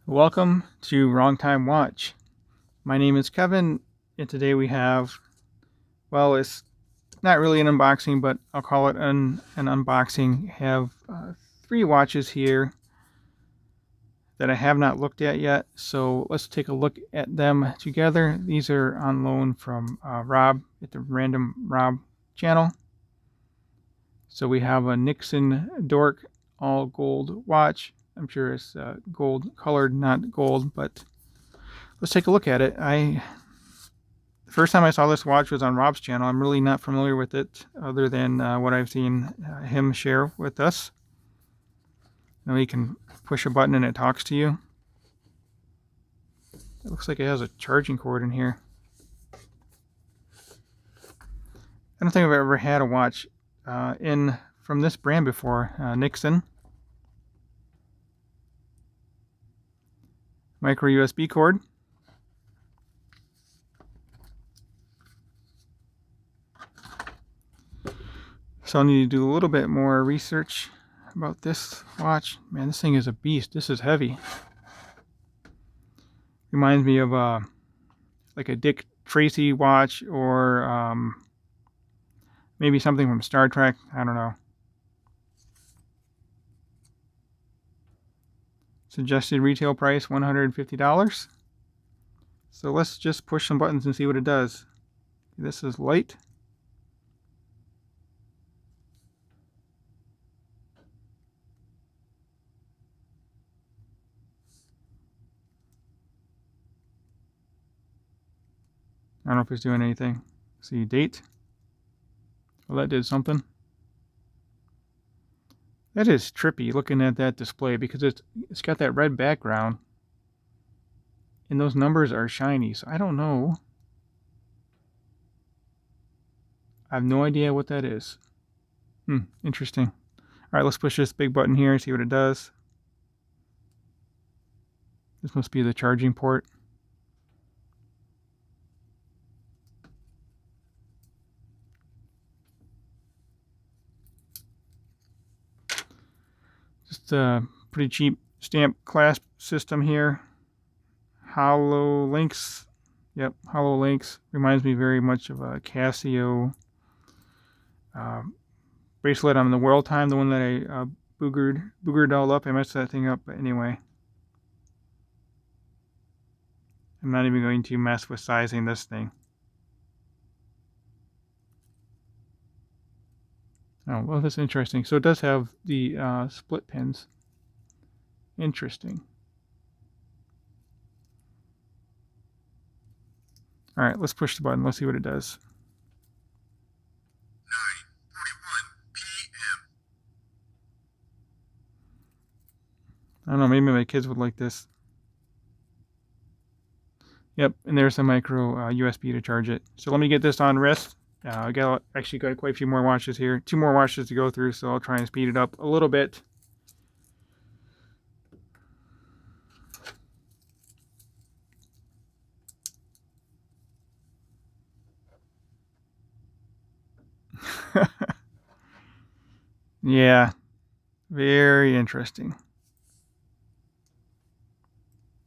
Welcome to Wrong Time Watch. My name is Kevin, and today we have, well, it's not really an unboxing, but I'll call it an unboxing. I have three watches here that I have not looked at yet, so let's take a look at them together. These are on loan from Rob at the Random Rob channel. So we have a Nixon Dork all gold watch. I'm sure it's gold colored, not gold, but let's take a look at it. The first time I saw this watch was on Rob's channel. I'm really not familiar with it other than what I've seen him share with us. Now you can push a button and it talks to you. It looks like it has a charging cord in here. I don't think I've ever had a watch from this brand before. Nixon. Micro USB cord. So I'll need to do a little bit more research about this watch. Man, this thing is a beast. This is heavy. Reminds me of like a Dick Tracy watch or maybe something from Star Trek. I don't know. Suggested retail price $150. So let's just push some buttons and see what it does. This is light. I don't know if it's doing anything. See, date. Well, that did something. That is trippy looking at that display because it's got that red background and those numbers are shiny. So I don't know. I have no idea what that is. Interesting. All right, let's push this big button here and see what it does. This must be the charging port. Just a pretty cheap stamp clasp system here. Hollow links. Yep, hollow links. Reminds me very much of a Casio bracelet on the World Time, the one that I boogered all up. I messed that thing up, but anyway. I'm not even going to mess with sizing this thing. Oh, well, that's interesting. So it does have the split pins. Interesting. All right, let's push the button. Let's see what it does. 9:41 p.m. I don't know, maybe my kids would like this. Yep, and there's a micro USB to charge it. So let me get this on wrist. I actually got quite a few more watches here. 2 more watches to go through, so I'll try and speed it up a little bit. Yeah, very interesting.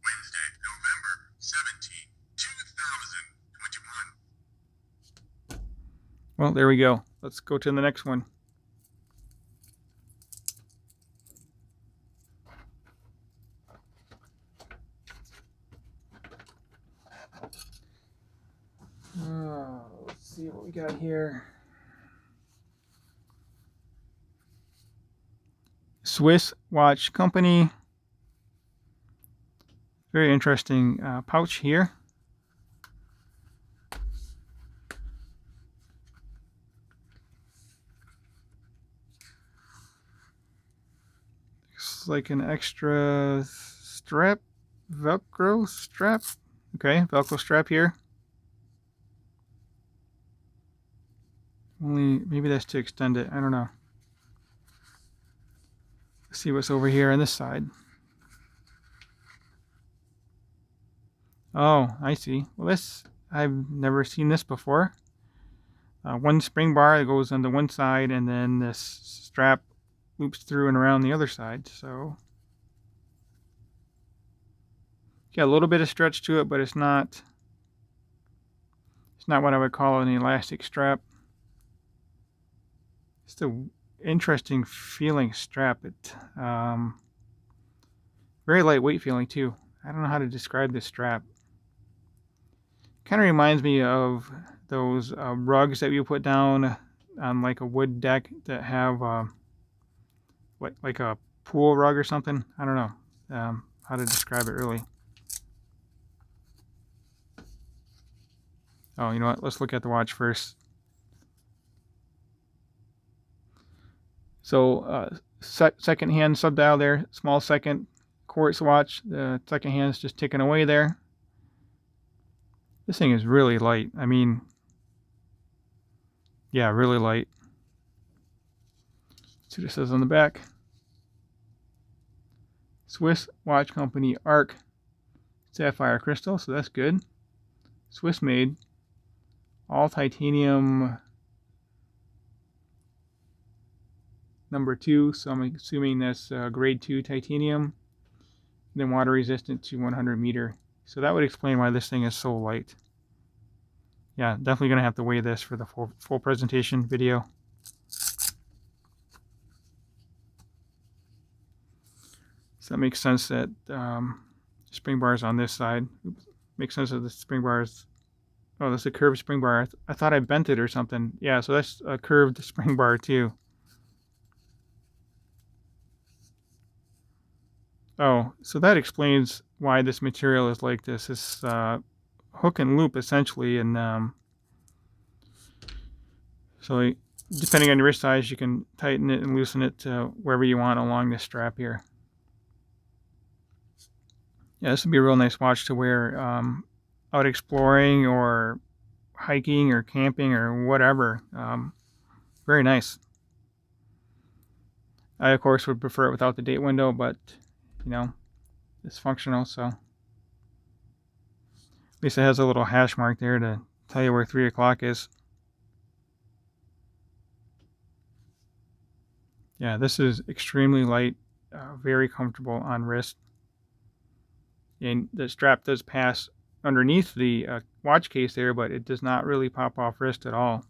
Wednesday, November 17, 2021. Well, there we go. Let's go to the next one. Let's see what we got here. Swiss watch company. Very interesting pouch here. Looks like an extra strap, Velcro strap. Okay, Velcro strap here. Only maybe that's to extend it. I don't know. Let's see what's over here on this side. Oh, I see. Well, I've never seen this before. One spring bar that goes on the one side, and then this strap loops through and around the other side. So Got a little bit of stretch to it, but it's not what I would call an elastic strap. It's an interesting feeling strap. It very lightweight feeling too. I don't know how to describe this strap. Kind of reminds me of those rugs that you put down on like a wood deck that have like a pool rug or something. I don't know how to describe it really. Oh, you know what? Let's look at the watch first. So second hand subdial there, small second quartz watch. The second hand's just ticking away there. This thing is really light. I mean, yeah, really light. Let's see what it says on the back. Swiss watch company Arc sapphire crystal, so that's good. Swiss made, all titanium number 2, so I'm assuming that's grade 2 titanium, then water resistant to 100 meter. So that would explain why this thing is so light. Yeah, definitely gonna have to weigh this for the full presentation video. So that makes sense that spring bar is on this side. Makes sense that the spring bar is, oh, that's a curved spring bar. I thought I bent it or something. Yeah, so that's a curved spring bar too. Oh, so that explains why this material is like this. It's hook and loop essentially, and so depending on your wrist size, you can tighten it and loosen it to wherever you want along this strap here. Yeah, this would be a real nice watch to wear out exploring or hiking or camping or whatever. Very nice. I, of course, would prefer it without the date window, but, you know, it's functional, so. At least it has a little hash mark there to tell you where 3 o'clock is. Yeah, this is extremely light, very comfortable on wrist. And the strap does pass underneath the watch case there, but it does not really pop off wrist at all.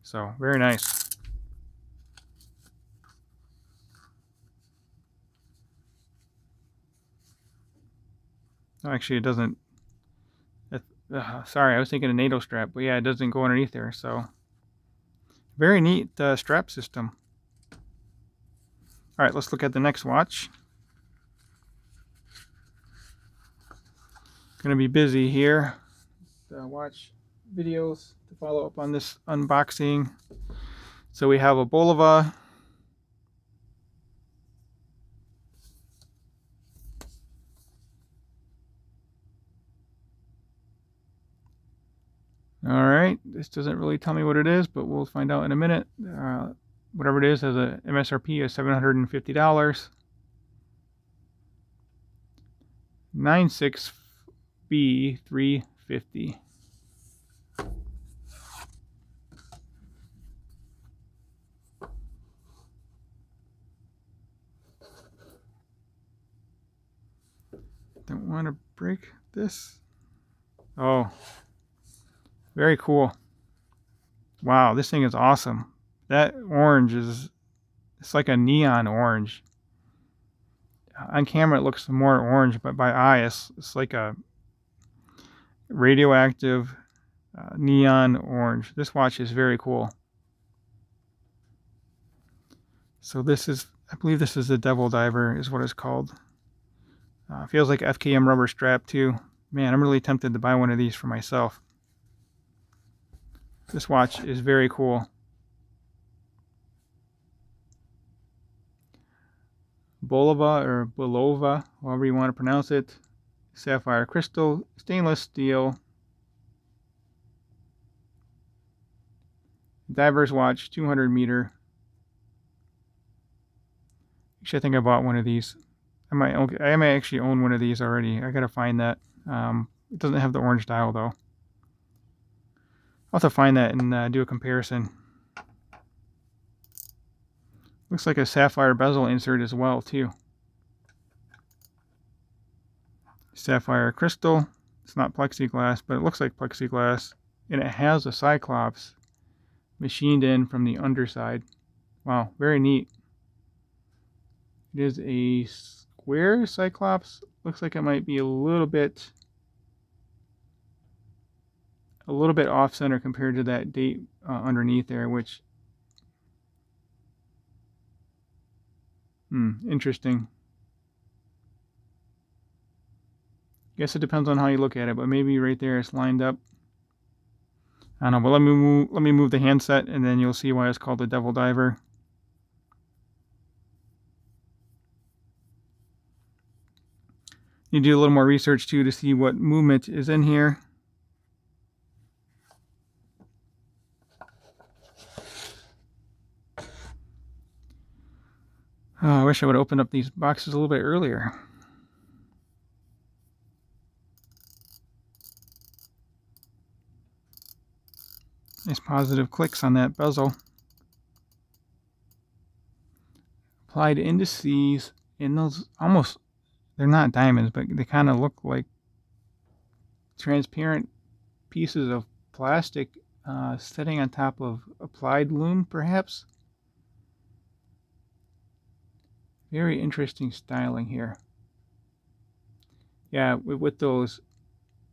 So, very nice. Actually, it doesn't. Sorry, I was thinking a NATO strap, but yeah, it doesn't go underneath there. So, very neat strap system. All right, let's look at the next watch. Gonna be busy here. Watch videos to follow up on this unboxing. So we have a bulova. All right, this doesn't really tell me what it is, but we'll find out in a minute. Whatever it is has a MSRP of $750. 96B350. Don't want to break this. Oh, very cool. Wow, this thing is awesome. That orange is, it's like a neon orange. On camera it looks more orange, but by eye it's like a radioactive neon orange. This watch is very cool. So this is, I believe this is the Devil Diver is what it's called. Feels like FKM rubber strap too. Man, I'm really tempted to buy one of these for myself. This watch is very cool. Bulova or bulova, however you want to pronounce it. Sapphire crystal, stainless steel. Diver's watch, 200 meter. Actually, I think I bought one of these. I might actually own one of these already. I gotta find that. It doesn't have the orange dial though. I'll have to find that and do a comparison. Looks like a sapphire bezel insert as well too. sapphire crystal. It's not plexiglass, but it looks like plexiglass. And it has a Cyclops machined in from the underside. Wow, very neat. It is a square Cyclops. Looks like it might be a little bit off center compared to that date underneath there, which interesting. Guess it depends on how you look at it, but maybe right there it's lined up. I don't know, but let me move the handset, and then you'll see why it's called the Devil Diver. You do a little more research too to see what movement is in here. Oh, I wish I would have opened up these boxes a little bit earlier. Nice positive clicks on that bezel. Applied indices in those almost, they're not diamonds, but they kind of look like transparent pieces of plastic sitting on top of applied loom, perhaps. Very interesting styling here. Yeah, with those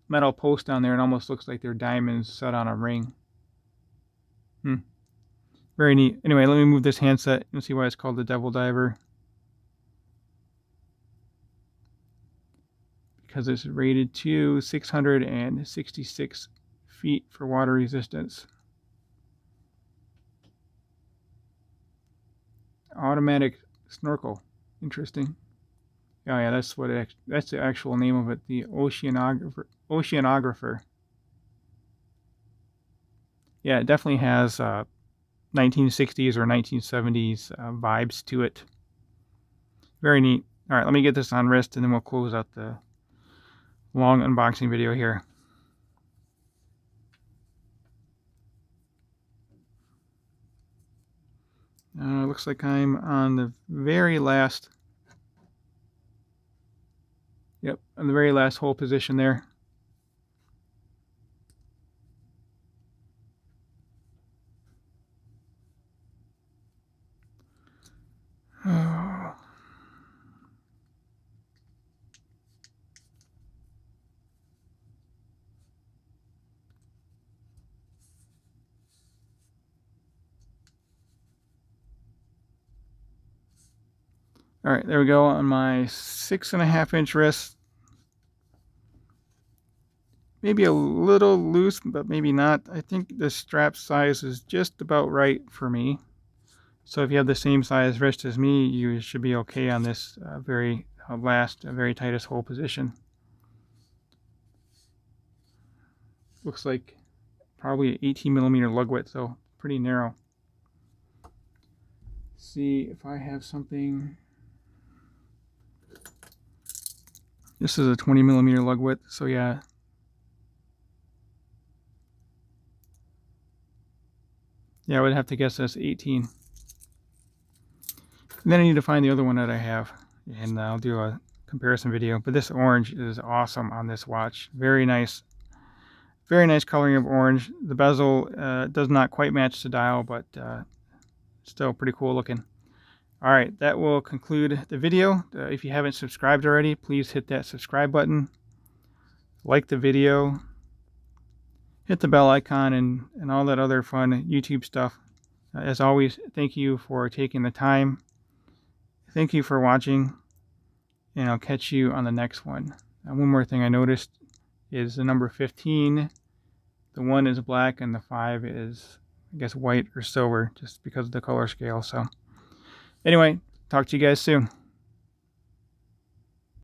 metal posts down there, it almost looks like they're diamonds set on a ring. Very neat. Anyway, let me move this handset. You'll see why it's called the Devil Diver. Because it's rated to 666 feet for water resistance. Automatic snorkel. Interesting. Oh yeah, that's that's the actual name of it. The oceanographer. Yeah, it definitely has 1960s or 1970s vibes to it. Very neat. All right, let me get this on wrist, and then we'll close out the long unboxing video here. Looks like I'm on the very last. Yep, on the very last hole position there. Oh. All right, there we go on my 6.5 inch wrist. Maybe a little loose, but maybe not. I think the strap size is just about right for me. So if you have the same size wrist as me, you should be okay on this very tightest hole position. Looks like probably an 18 millimeter lug width, so pretty narrow. See if I have something. This is a 20 millimeter lug width, so yeah. Yeah, I would have to guess that's 18. And then I need to find the other one that I have, and I'll do a comparison video. But this orange is awesome on this watch. Very nice coloring of orange. The bezel does not quite match the dial, but still pretty cool looking. All right, that will conclude the video. If you haven't subscribed already, please hit that subscribe button. Like the video. Hit the bell icon and all that other fun YouTube stuff. As always, thank you for taking the time. Thank you for watching, and I'll catch you on the next one. One more thing I noticed is the number 15. The 1 is black and the 5 is, I guess, white or silver, just because of the color scale. So anyway, talk to you guys soon.